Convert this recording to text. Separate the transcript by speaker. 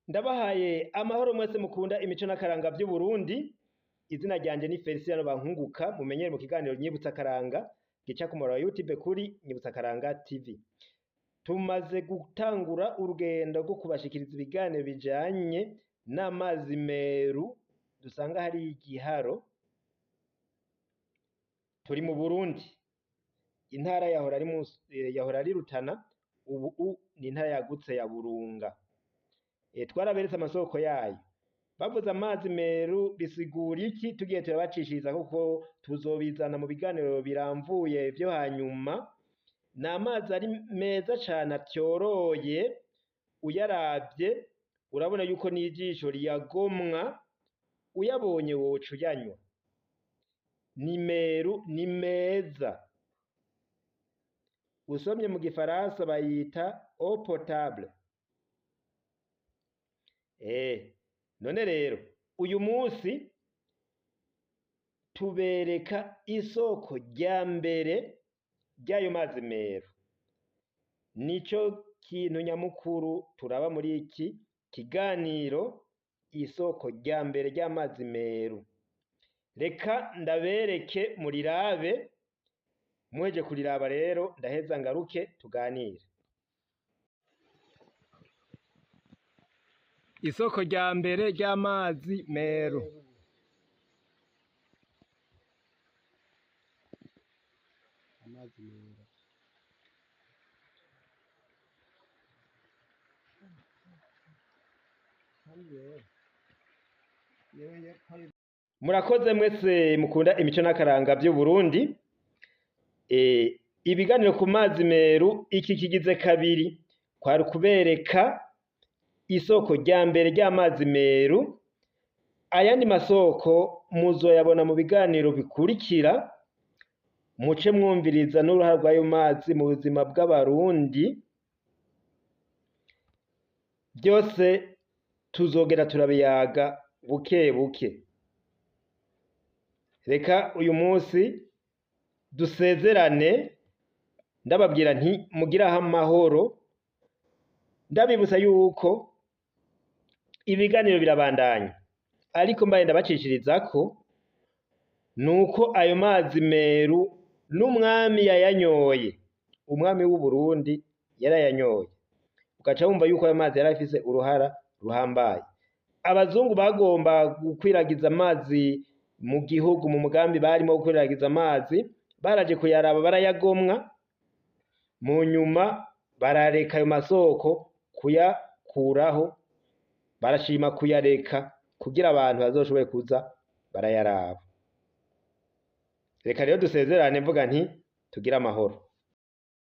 Speaker 1: Ndabahaye amahoro mwese mukunda imico n'akaranga vy'Uburundi. Izina ryanje ni Feliciano Bankunguka, mumenyere mu kiganiro Nyibutsa Akaranga gica ku murongo wa YouTube kuri Nyibutsa Akaranga TV. Tumaze gutangura urugendo rwo kubashikiriza ibiganiro bijanye n'amazi meru dusanga hari igiharo. Turi mu Burundi, intara yahora ari Rutana, ubu ni intara yagutse ya Burunga. Twaraberetse amasoko yayo. Bavuze amazi meru bisigura iki? Tugiye turabacishiriza kuko tuzobizana mu biganiro biramvuye vyo hanyuma. Ni amazi ari meza cane atyoroye, uyaravye urabona yuko n'ijisho riyagomwa, uyabonye woca uyanywa. Ni meru, ni meza. Usomye mu gifaransa bayita eau potable. None rero uyu munsi tubereka isoko rya mbere ry'ayo mazi meru. Nico kintu nyamukuru turaba muri iki kiganiro, isoko rya mbere ry'amazi meru. Reka ndabereke murirabe, mweje kuriraba rero ndaheza ngaruke tuganire. Isoko rya mbere ry'amazi meru. Amazi meru. Murakoze mwese mukunda imico n'akaranga vy'Uburundi. Ibiganiro ku mazi meru iki kigize kabiri, kwari kubereka isoko rya mbere ry'amazi meru. Ayandi masoko muzoyabona mu biganiro bikurikira. Muce mwumviriza n'uruhara rw'ayo mazi mu buzima bw'abarundi. Byose tuzogera turabiyaga buke buke. Reka uyu munsi dusezerane ndababwira nti mugiraho amahoro, ndabibutsa yuko ibiganiro birabandanya, ariko mbaye ndabacishirizako nuko ayo mazi meru n'umwami yayanyoye, umwami w'u Burundi yarayanyoye. Ugaca wumva yuko ayo mazi yari afise uruhara ruhambaye. Abazungu bagomba gukwiragiza amazi mu gihugu, mu mugambi barimo gukwiragiza amazi, baraje kuyaraba barayagomwa, mu nyuma barareka ayo masoko kuyakuraho, barashima kuyareka kugira abantu bazoshobore kuza barayaraba. Reka rero dusezerane mvuga nti tugire amahoro.